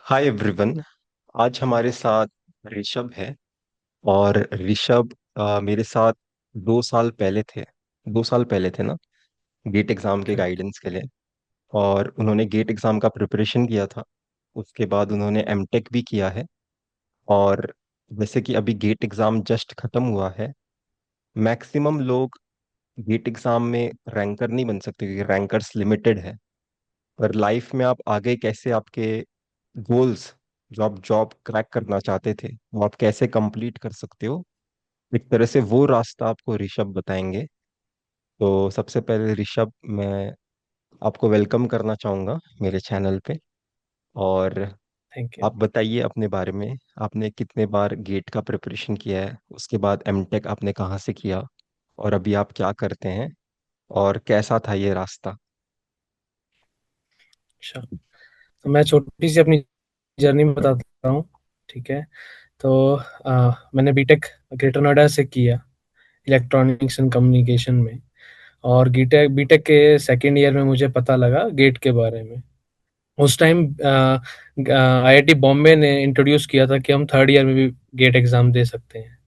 Hi everyone. आज हमारे साथ ऋषभ है। और ऋषभ मेरे साथ 2 साल पहले थे। 2 साल पहले थे ना, गेट एग्जाम के करेक्ट। गाइडेंस के लिए। और उन्होंने गेट एग्जाम का प्रिपरेशन किया था। उसके बाद उन्होंने एमटेक भी किया है। और जैसे कि अभी गेट एग्जाम जस्ट खत्म हुआ है, मैक्सिमम लोग गेट एग्जाम में रैंकर नहीं बन सकते क्योंकि रैंकर्स लिमिटेड है। पर लाइफ में आप आगे कैसे, आपके गोल्स जो आप जॉब क्रैक करना चाहते थे वो आप कैसे कंप्लीट कर सकते हो, एक तरह से वो रास्ता आपको ऋषभ बताएंगे। तो सबसे पहले ऋषभ, मैं आपको वेलकम करना चाहूँगा मेरे चैनल पे। और थैंक यू। आप बताइए अपने बारे में। आपने कितने बार गेट का प्रिपरेशन किया है, उसके बाद एमटेक आपने कहाँ से किया, और अभी आप क्या करते हैं, और कैसा था ये रास्ता। अच्छा, तो मैं छोटी सी अपनी जर्नी में बताता हूँ। ठीक है। तो मैंने बीटेक ग्रेटर नोएडा से किया, इलेक्ट्रॉनिक्स एंड कम्युनिकेशन में। और बीटेक बीटेक के सेकेंड ईयर में मुझे पता लगा गेट के बारे में। उस टाइम आईआईटी बॉम्बे ने इंट्रोड्यूस किया था कि हम थर्ड ईयर में भी गेट एग्जाम दे सकते हैं।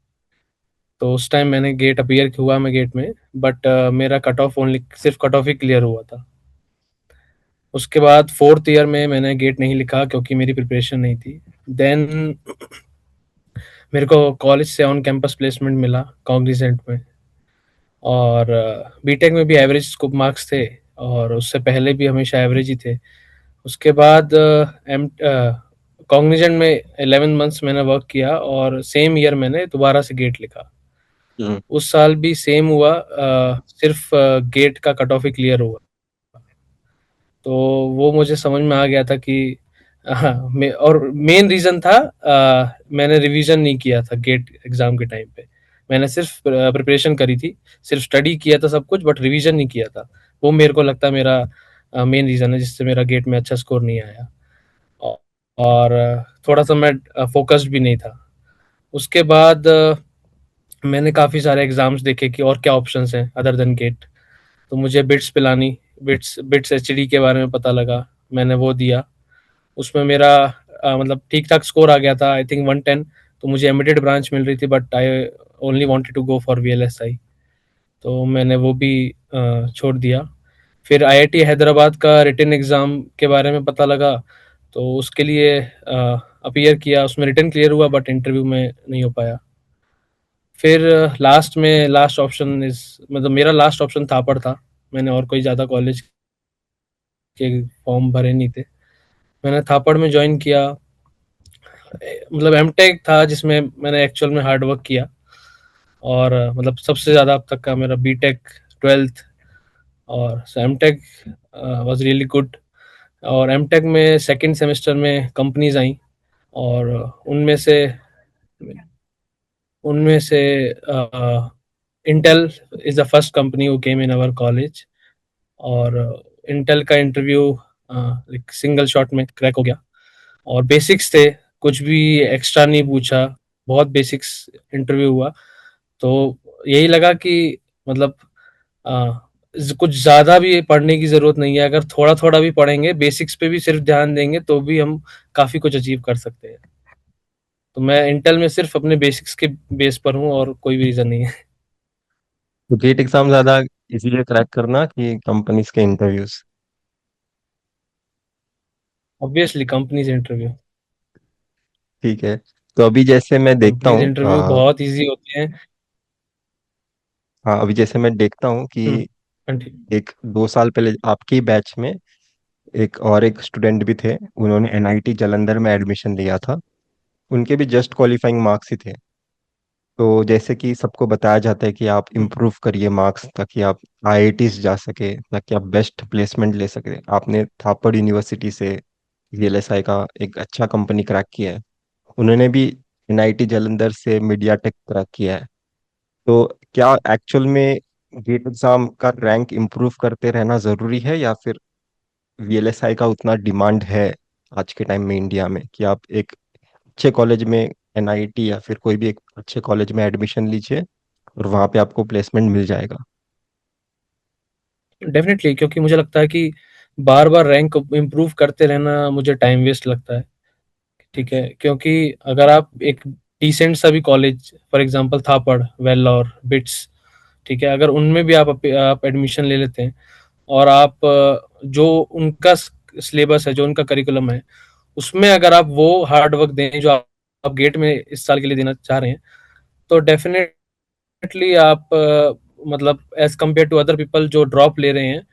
तो उस टाइम मैंने गेट अपीयर हुआ, मैं गेट में, बट मेरा कट ऑफ ओनली सिर्फ कट ऑफ ही क्लियर हुआ था। उसके बाद फोर्थ ईयर में मैंने गेट नहीं लिखा क्योंकि मेरी प्रिपरेशन नहीं थी। देन मेरे को कॉलेज से ऑन कैंपस प्लेसमेंट मिला कॉग्निजेंट में। और बीटेक में भी एवरेज स्कोप मार्क्स थे, और उससे पहले भी हमेशा एवरेज ही थे। उसके बाद एम कॉग्निजेंट में 11 मंथ्स मैंने वर्क किया, और सेम ईयर मैंने दोबारा से गेट लिखा। हम्म। उस साल भी सेम हुआ, सिर्फ गेट का कट ऑफ ही क्लियर हुआ। तो वो मुझे समझ में आ गया था कि हाँ, और मेन रीजन था, मैंने रिवीजन नहीं किया था गेट एग्जाम के टाइम पे। मैंने सिर्फ प्रिपरेशन करी थी, सिर्फ स्टडी किया था सब कुछ, बट रिवीजन नहीं किया था। वो मेरे को लगता है मेरा मेन रीजन है जिससे मेरा गेट में अच्छा स्कोर नहीं आया। औ- और थोड़ा सा मैं फोकस्ड भी नहीं था। उसके बाद मैंने काफ़ी सारे एग्जाम्स देखे कि और क्या ऑप्शंस हैं अदर देन गेट। तो मुझे BITS Pilani, BITS BITS HD के बारे में पता लगा। मैंने वो दिया। उसमें मेरा मतलब ठीक ठाक स्कोर आ गया था, आई थिंक 110। तो मुझे एमिटेड ब्रांच मिल रही थी, but I only wanted to go for VLSI. तो मैंने वो भी छोड़ दिया। फिर आईआईटी हैदराबाद का रिटन एग्ज़ाम के बारे में पता लगा, तो उसके लिए अपीयर किया। उसमें रिटन क्लियर हुआ, बट इंटरव्यू में नहीं हो पाया। फिर लास्ट में लास्ट ऑप्शन इज मतलब मेरा लास्ट ऑप्शन थापड़ था। मैंने और कोई ज़्यादा कॉलेज के फॉर्म भरे नहीं थे। मैंने थापड़ में ज्वाइन किया। मतलब एमटेक था जिसमें मैंने एक्चुअल में हार्ड वर्क किया। और मतलब सबसे ज़्यादा अब तक का मेरा बीटेक, ट्वेल्थ और एमटेक वाज रियली गुड। और एमटेक में सेकंड सेमेस्टर में कंपनीज आई, और उनमें से उनमें से Intel is the first company who came in our college. और इंटेल का इंटरव्यू लाइक सिंगल शॉट में क्रैक हो गया। और बेसिक्स थे, कुछ भी एक्स्ट्रा नहीं पूछा, बहुत बेसिक्स इंटरव्यू हुआ। तो यही लगा कि मतलब आ, कुछ ज़्यादा भी पढ़ने की ज़रूरत नहीं है। अगर थोड़ा थोड़ा भी पढ़ेंगे, बेसिक्स पे भी सिर्फ ध्यान देंगे, तो भी हम काफ़ी कुछ अचीव कर सकते हैं। तो मैं इंटेल में सिर्फ अपने बेसिक्स के बेस पर हूँ, और कोई भी रीज़न नहीं है। तो गेट एग्जाम ज़्यादा इजीली क्रैक करना कि कंपनीज के इंटरव्यूज। Obviously companies interview. ठीक है। तो अभी जैसे मैं देखता कंपनीज हूँ, इंटरव्यू बहुत इजी होते हैं। हाँ, अभी जैसे मैं देखता हूँ कि कंटिन्यू। एक 2 साल पहले आपके बैच में एक स्टूडेंट भी थे। उन्होंने एनआईटी जालंधर में एडमिशन लिया था। उनके भी जस्ट क्वालिफाइंग मार्क्स ही थे। तो जैसे कि सबको बताया जाता है कि आप इम्प्रूव करिए मार्क्स ताकि आप आईआईटीज जा सके, ताकि आप बेस्ट प्लेसमेंट ले सके। आपने थापड़ यूनिवर्सिटी से वीएलएसआई का एक अच्छा कंपनी क्रैक किया है। उन्होंने भी एनआईटी जालंधर से मीडिया टेक क्रैक किया है। तो क्या एक्चुअल में गेट एग्जाम का रैंक इम्प्रूव करते रहना जरूरी है, या फिर वीएलएसआई का उतना डिमांड है आज के टाइम में इंडिया में कि आप एक अच्छे कॉलेज में, एनआईटी या फिर कोई भी एक अच्छे कॉलेज में एडमिशन लीजिए और वहाँ पे आपको प्लेसमेंट मिल जाएगा। डेफिनेटली, क्योंकि मुझे लगता है कि बार बार रैंक इम्प्रूव करते रहना मुझे टाइम वेस्ट लगता है। ठीक है, क्योंकि अगर आप एक डिसेंट सा भी college, for example Thapar, Vellore, BITS, ठीक है, अगर उनमें भी आप एडमिशन ले लेते हैं और आप जो उनका सिलेबस है, जो उनका करिकुलम है, उसमें अगर आप वो हार्ड वर्क दें जो आप गेट में इस साल के लिए देना चाह रहे हैं, तो डेफिनेटली आप मतलब as compare to other people जो ड्रॉप ले रहे हैं,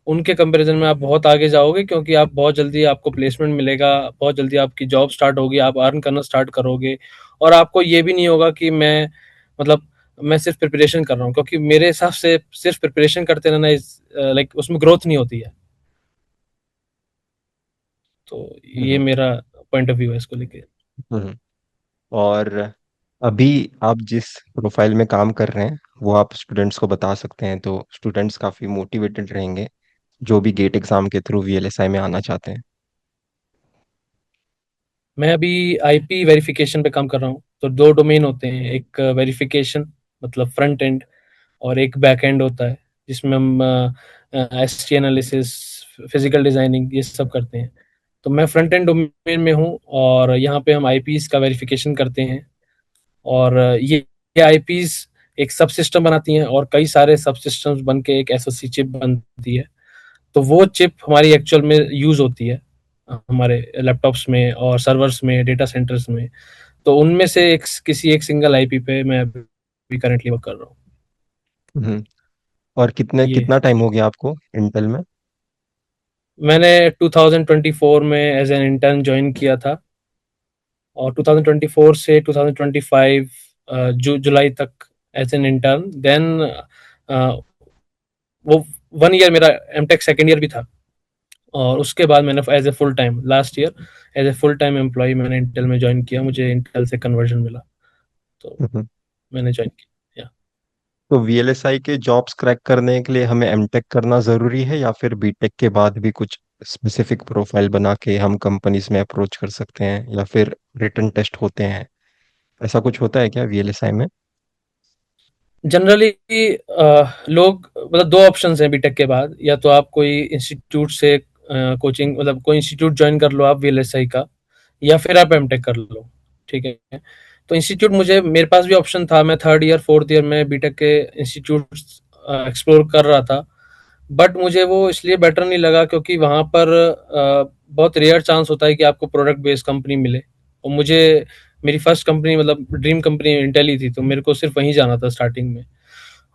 उनके कंपैरिजन में आप बहुत आगे जाओगे, क्योंकि आप बहुत जल्दी आपको प्लेसमेंट मिलेगा, बहुत जल्दी आपकी जॉब स्टार्ट होगी, आप अर्न करना स्टार्ट करोगे, और आपको ये भी नहीं होगा कि मतलब मैं सिर्फ प्रिपरेशन कर रहा हूँ, क्योंकि मेरे हिसाब से सिर्फ प्रिपरेशन करते रहना इज लाइक उसमें ग्रोथ नहीं होती है। तो ये हम्म। मेरा पॉइंट ऑफ व्यू है इसको लेके। हम्म। और अभी आप जिस प्रोफाइल में काम कर रहे हैं वो आप स्टूडेंट्स को बता सकते हैं, तो स्टूडेंट्स काफ़ी मोटिवेटेड रहेंगे जो भी गेट एग्जाम के थ्रू वीएलएसआई में आना चाहते हैं। मैं अभी आईपी वेरिफिकेशन पे काम कर रहा हूँ। तो दो डोमेन होते हैं, एक वेरिफिकेशन मतलब फ्रंट एंड, और एक बैक एंड होता है जिसमें हम S T analysis, physical designing, ये सब करते हैं। तो मैं फ्रंट एंड डोमेन में हूँ, और यहाँ पे हम आईपीस का वेरिफिकेशन करते हैं। और ये आईपीस एक सब सिस्टम बनाती हैं, और कई सारे सब सिस्टम्स बन के एक एसओसी चिप बनती है। तो वो चिप हमारी एक्चुअल में यूज होती है हमारे लैपटॉप्स में और सर्वर्स में, डेटा सेंटर्स में। तो उनमें से एक किसी एक सिंगल आईपी पे मैं अभी करंटली वर्क कर रहा हूँ। हम्म। और कितने ये कितना टाइम हो गया आपको इंटेल में? मैंने 2024 में एज एन इंटर्न ज्वाइन किया था, और 2024 से 2025 जुलाई तक एज एन इंटर्न। देन वो 1 ईयर मेरा एमटेक सेकेंड ईयर भी था, और उसके बाद मैंने as a full time last year as a full time employ मैंने इंटेल में ज्वाइन किया, मुझे इंटेल से कन्वर्जन मिला, तो हम्म। मैंने ज्वाइन किया। तो वीएलएसआई के जॉब्स क्रैक करने के लिए हमें एमटेक करना ज़रूरी है, या फिर बीटेक के बाद भी कुछ स्पेसिफिक प्रोफाइल बना के हम कंपनीज में अप्रोच कर सकते हैं, या फिर रिटन टेस्ट होते हैं? ऐसा कुछ होता है क्या वीएलएसआई में? जनरली लोग मतलब दो ऑप्शंस हैं बीटेक के बाद, या तो आप कोई इंस्टीट्यूट से कोचिंग मतलब कोई इंस्टीट्यूट ज्वाइन कर लो आप वीएलएसआई का, या फिर आप एमटेक कर लो, ठीक है। तो इंस्टीट्यूट मुझे मेरे पास भी ऑप्शन था, मैं थर्ड ईयर फोर्थ ईयर में बीटेक के इंस्टीट्यूट एक्सप्लोर कर रहा था। बट मुझे वो इसलिए बेटर नहीं लगा क्योंकि वहाँ पर बहुत रेयर चांस होता है कि आपको प्रोडक्ट बेस्ड कंपनी मिले, और मुझे मेरी फर्स्ट कंपनी मतलब ड्रीम कंपनी इंटेल ही थी, तो मेरे को सिर्फ वहीं जाना था स्टार्टिंग में।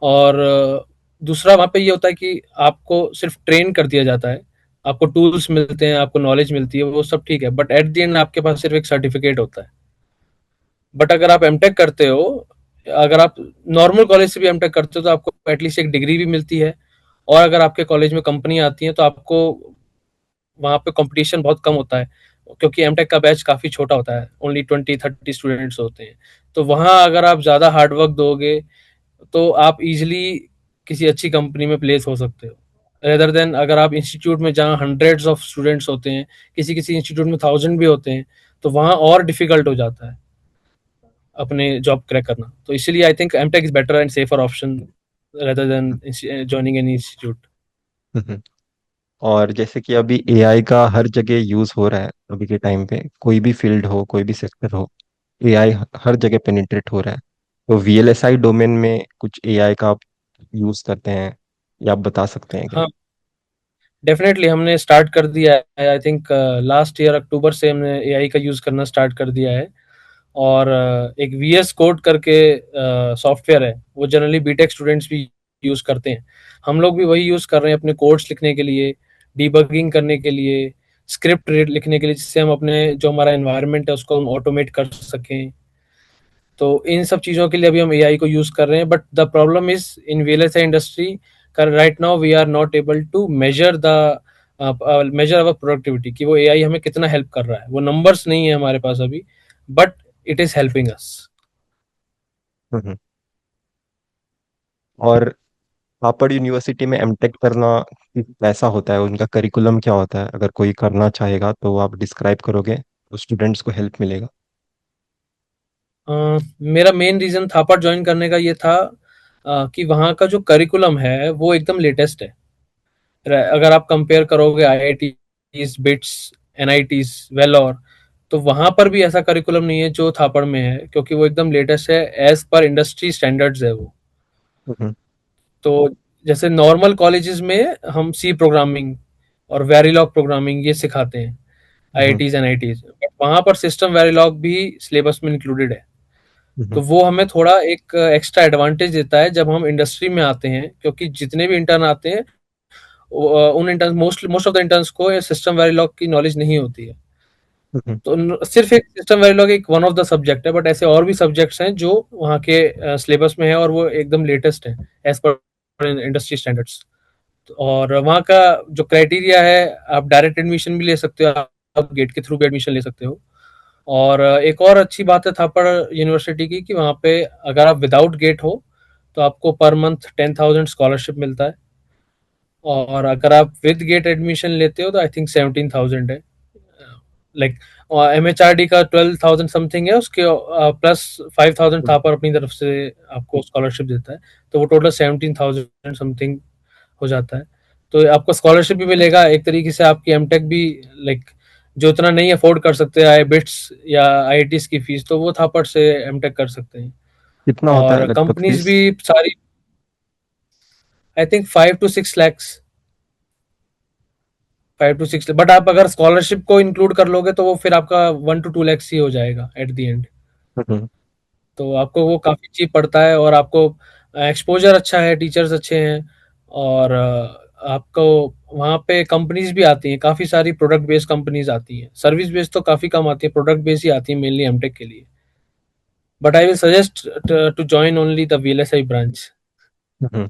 और दूसरा वहाँ पे ये होता है कि आपको सिर्फ ट्रेन कर दिया जाता है, आपको टूल्स मिलते हैं, आपको नॉलेज मिलती है, वो सब ठीक है, बट एट द एंड आपके पास सिर्फ एक सर्टिफिकेट होता है। बट अगर आप एमटेक करते हो, अगर आप नॉर्मल कॉलेज से भी एमटेक करते हो, तो आपको एटलीस्ट एक डिग्री भी मिलती है, और अगर आपके कॉलेज में कंपनी आती है तो आपको वहाँ पे कंपटीशन बहुत कम होता है, क्योंकि एमटेक का बैच काफ़ी छोटा होता है, ओनली 20-30 स्टूडेंट्स होते हैं। तो वहाँ अगर आप ज़्यादा हार्ड वर्क दोगे, तो आप इजीली किसी अच्छी कंपनी में प्लेस हो सकते हो, रेदर देन अगर आप इंस्टीट्यूट में जहाँ हंड्रेड्स ऑफ स्टूडेंट्स होते हैं, किसी किसी इंस्टीट्यूट में 1000 भी होते हैं, तो वहाँ और डिफिकल्ट हो जाता है अपने जॉब क्रैक करना। तो इसीलिए I think MTech is better and safer option rather than joining any institute. Hmm. और जैसे कि अभी एआई का हर जगह यूज हो रहा है, अभी के टाइम पे कोई भी फील्ड हो, कोई भी सेक्टर हो, एआई हर जगह पेनिट्रेट हो रहा है। तो वीएलएसआई डोमेन में कुछ एआई का आप यूज करते हैं, या आप बता सकते हैं क्या? हाँ, डेफिनेटली हमने स्टार्ट कर दिया है। आई थिंक लास्ट ईयर अक्टूबर से हमने एआई का यूज़ करना स्टार्ट कर दिया है। और एक वीएस कोड करके सॉफ्टवेयर है, वो जनरली बीटेक स्टूडेंट्स भी यूज़ करते हैं। हम लोग भी वही यूज़ कर रहे हैं अपने कोड्स लिखने के लिए, डिबगिंग करने के लिए, स्क्रिप्ट लिखने के लिए, जिससे हम अपने जो हमारा एनवायरनमेंट है उसको हम ऑटोमेट कर सकें। तो इन सब चीज़ों के लिए अभी हम एआई को यूज़ कर रहे हैं, but the problem is in VLSI industry right now we are not able to measure our productivity, कि वो एआई हमें कितना हेल्प कर रहा है, वो नंबर्स नहीं है हमारे पास अभी, but it is helping us. Hmm. और हार्वर्ड यूनिवर्सिटी में एमटेक करना कैसा होता है, उनका करिकुलम क्या होता है? अगर कोई करना चाहेगा तो आप डिस्क्राइब करोगे तो स्टूडेंट्स को हेल्प मिलेगा। मेरा मेन रीजन थापड़ ज्वाइन करने का ये था कि वहाँ का जो करिकुलम है वो एकदम लेटेस्ट है। अगर आप कंपेयर करोगे आईआईटीज, बिट्स, एनआईटीज, वेलोर, तो वहाँ पर भी ऐसा करिकुलम नहीं है जो थापड़ में है, क्योंकि वो एकदम लेटेस्ट है, एज़ पर इंडस्ट्री स्टैंडर्ड्स है वो। हम्म। तो जैसे नॉर्मल कॉलेजेस में हम सी प्रोग्रामिंग और वेरिलॉग प्रोग्रामिंग ये सिखाते हैं, हम्म। आईआईटीज़ एनआईटीज़, बट वहाँ पर सिस्टम वेरिलॉग भी सिलेबस में इंक्लूडेड है। तो हम्म। वो हमें थोड़ा एक एक्स्ट्रा एडवांटेज देता है जब हम इंडस्ट्री में आते हैं, क्योंकि जितने भी इंटर्न आते हैं उन intern most most of the interns को सिस्टम वेरिलॉग की नॉलेज नहीं होती है। हम्म। तो सिर्फ एक सिस्टम वेरिलॉग एक वन ऑफ द सब्जेक्ट है, बट ऐसे और भी सब्जेक्ट्स हैं जो वहाँ के सिलेबस में है और वो एकदम लेटेस्ट है एज पर इंडस्ट्री स्टैंडर्ड्स। और वहाँ का जो क्राइटेरिया है, आप डायरेक्ट एडमिशन भी ले सकते हो, आप गेट के थ्रू भी एडमिशन ले सकते हो। और एक और अच्छी बात है थापड़ यूनिवर्सिटी की कि वहाँ पे अगर आप विदाउट गेट हो तो आपको पर मंथ 10,000 स्कॉलरशिप मिलता है, और अगर आप विद गेट एडमिशन लेते हो तो आई थिंक 17,000 है। लाइक एमएचआरडी का 12,000 समथिंग है, उसके प्लस 5,000 था पर अपनी तरफ से आपको स्कॉलरशिप देता है, तो वो टोटल 17,000 समथिंग हो जाता है। तो आपको स्कॉलरशिप भी मिलेगा एक तरीके से, आपकी एमटेक भी, लाइक जो इतना नहीं अफोर्ड कर सकते आई बिट्स या आईआईटीज की फीस, तो वो थापड़ से एमटेक कर सकते हैं। कितना होता है और लगभग कंपनीज फीस? भी सारी, I think 5 to 6 lakhs, 5 to 6, but आप अगर स्कॉलरशिप को इंक्लूड कर लोगे तो वो फिर आपका 1 to 2 lakhs ही हो जाएगा एट द एंड। हम्म। तो आपको वो काफ़ी चीप पड़ता है, और आपको एक्सपोजर अच्छा है, टीचर्स अच्छे हैं, और आपको वहाँ पे कंपनीज भी आती हैं, काफ़ी सारी प्रोडक्ट बेस्ड कंपनीज आती हैं, सर्विस बेस्ड तो काफ़ी कम आती है, प्रोडक्ट बेस्ड ही आती है मेनली एमटेक के लिए। But I will suggest to join only the VLSI branch. Hmm.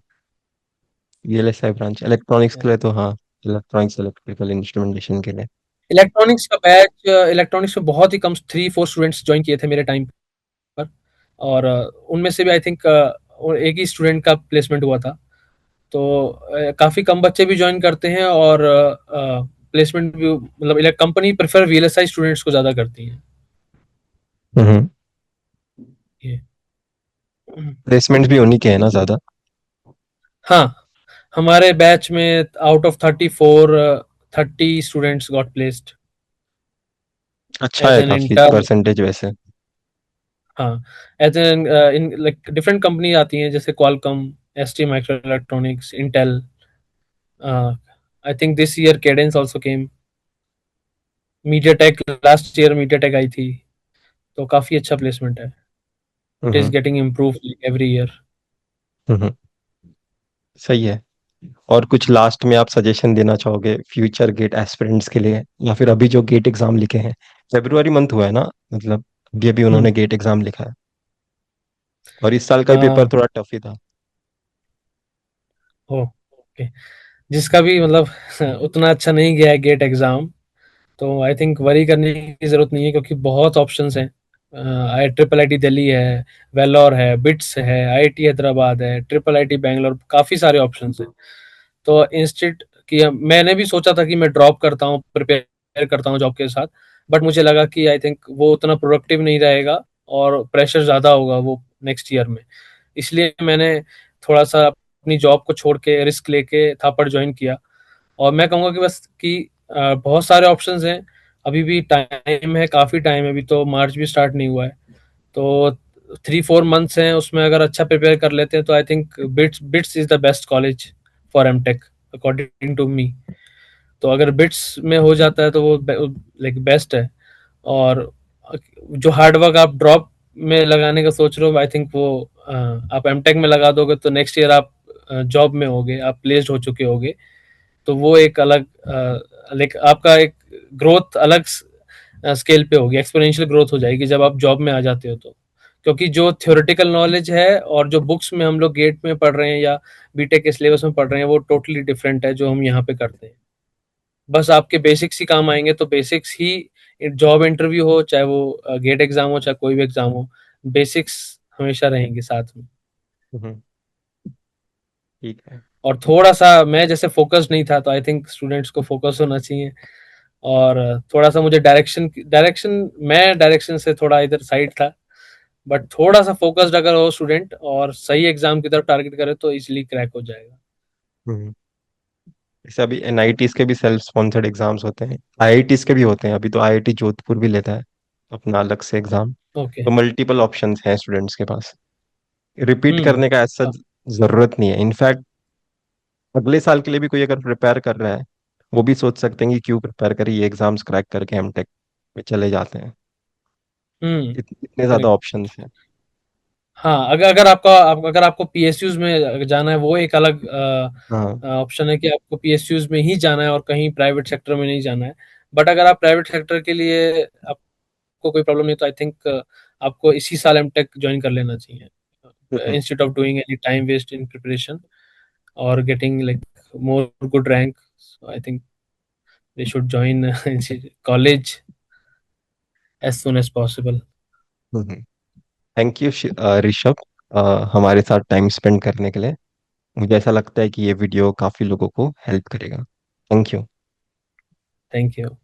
VLSI branch electronics के लिए तो हाँ, इलेक्ट्रॉनिक्स इलेक्ट्रिकल इंस्ट्रूमेंटेशन के लिए। इलेक्ट्रॉनिक्स का बैच, इलेक्ट्रॉनिक्स में बहुत ही कम 3-4 स्टूडेंट्स ज्वाइन किए थे मेरे टाइम पर, और उनमें से भी आई थिंक एक ही स्टूडेंट का प्लेसमेंट हुआ था। तो काफ़ी कम बच्चे भी ज्वाइन करते हैं, और प्लेसमेंट भी, मतलब कंपनी प्रेफर वीएलएसआई स्टूडेंट्स को ज़्यादा करती हैं हम्म। ये। प्लेसमेंट्स भी उन्हीं के हैं ना ज्यादा? हाँ, हमारे बैच में out of 34, 30 students got placed अच्छा एज है एन काफी इंटर्न। परसेंटेज वैसे। हाँ, as an in like different company आती हैं, जैसे Qualcomm, ST microelectronics, Intel, I think this year Cadence also came, MediaTek, last year MediaTek आई थी। तो काफ़ी अच्छा प्लेसमेंट है, it is hmm. Getting improve every year. Hmm. सही है। और कुछ लास्ट में आप सजेशन देना चाहोगे फ्यूचर गेट एस्पिरेंट्स के लिए, या फिर अभी जो गेट एग्जाम लिखे हैं? फेब्रुवरी मंथ हुआ है ना, मतलब अभी अभी हुँ, उन्होंने गेट एग्जाम लिखा है, और इस साल का अ, भी पेपर थोड़ा टफ ही था। ओके। जिसका भी मतलब उतना अच्छा नहीं गया है गेट एग्ज़ाम, तो आई थिंक वरी करने की ज़रूरत नहीं है, क्योंकि बहुत ऑप्शंस हैं। आई ट्रिपल आईटी दिल्ली है, वेलोर है, बिट्स है, आईआईटी हैदराबाद है, ट्रिपल आईटी बैंगलोर, काफ़ी सारे ऑप्शंस हैं। तो इंस्टेड कि मैंने भी सोचा था कि मैं ड्रॉप करता हूँ, प्रिपेयर करता हूँ जॉब के साथ, बट मुझे लगा कि आई थिंक वो उतना प्रोडक्टिव नहीं रहेगा और प्रेशर ज़्यादा होगा वो नेक्स्ट ईयर में। इसलिए मैंने थोड़ा सा अपनी जॉब को छोड़ के रिस्क लेके थापड़ ज्वाइन किया। और मैं कहूँगा कि बस कि बहुत सारे ऑप्शंस हैं, अभी भी टाइम है, काफ़ी टाइम है, अभी तो मार्च भी स्टार्ट नहीं हुआ है। तो 3-4 मंथ्स हैं, उसमें अगर अच्छा प्रिपेयर कर लेते हैं तो I think BITS is the best college for MTech according to me. तो अगर बिट्स में हो जाता है तो वो लाइक बेस्ट है। और जो हार्ड वर्क आप ड्रॉप में लगाने का सोच रहे हो, आई थिंक वो आप एमटेक में लगा दोगे तो नेक्स्ट ईयर आप जॉब में होगे, आप प्लेस्ड हो चुके होगे। तो वो एक अलग, लाइक आपका एक ग्रोथ अलग स्केल पे होगी, एक्सपोनेंशियल ग्रोथ हो जाएगी जब आप जॉब में आ जाते हो तो। क्योंकि जो थ्योरेटिकल नॉलेज है और जो बुक्स में हम लोग गेट में पढ़ रहे हैं या बीटेक के सिलेबस में पढ़ रहे हैं, वो टोटली डिफरेंट है जो हम यहाँ पे करते हैं। बस आपके बेसिक्स ही काम आएंगे, तो बेसिक्स ही जॉब इंटरव्यू हो, चाहे वो गेट एग्जाम हो, चाहे कोई भी एग्जाम हो, बेसिक्स हमेशा रहेंगे साथ में। हम्म। ठीक है। और थोड़ा सा मैं जैसे फोकस नहीं था, तो आई थिंक स्टूडेंट्स को फोकस होना चाहिए। और थोड़ा सा मुझे डायरेक्शन मैं डायरेक्शन से थोड़ा इधर साइड था, बट थोड़ा सा फोकस्ड अगर हो स्टूडेंट और सही एग्जाम की तरफ टारगेट करे तो इजीली क्रैक हो जाएगा। हम्म। जैसे अभी एनआईटीज के भी सेल्फ स्पॉन्सर्ड एग्जाम्स होते हैं, आईआईटीज के भी होते हैं, अभी तो आईआईटी जोधपुर भी लेता है। अपना अलग से एग्जाम। ओके। तो मल्टीपल ऑप्शंस हैं स्टूडेंट्स के पास। रिपीट हुँ। करने का ऐसा जरूरत नहीं है। इनफैक्ट अगले साल के लिए भी कोई अगर प्रिपेयर कर रहा है, वो भी सोच सकते हैं कि क्यों प्रिपेयर करें, ये एग्जाम्स क्रैक करके हम टेक में चले जाते हैं। हुँ, इतने ज्यादा करेक्ट। ऑप्शंस हैं। हाँ, अगर आपको पीएसयूज़ में जाना है, वो एक अलग हाँ। ऑप्शन है कि आपको पीएसयूज़ में ही जाना है और कहीं प्राइवेट सेक्टर में नहीं जाना है। बट अगर आप प्राइवेट सेक्टर के लिए आपको कोई प्रॉब्लम नहीं है, तो आई थिंक आपको इसी साल एमटेक जॉइन कर लेना चाहिए, hmm. Instead of doing any time waste in preparation और getting like more good rank. So I think they should join college as soon as possible. Thank you Rishabh, हमारे साथ time spend करने के लिए। मुझे ऐसा लगता है कि ये वीडियो काफी लोगों को हेल्प करेगा। Thank you. Thank you.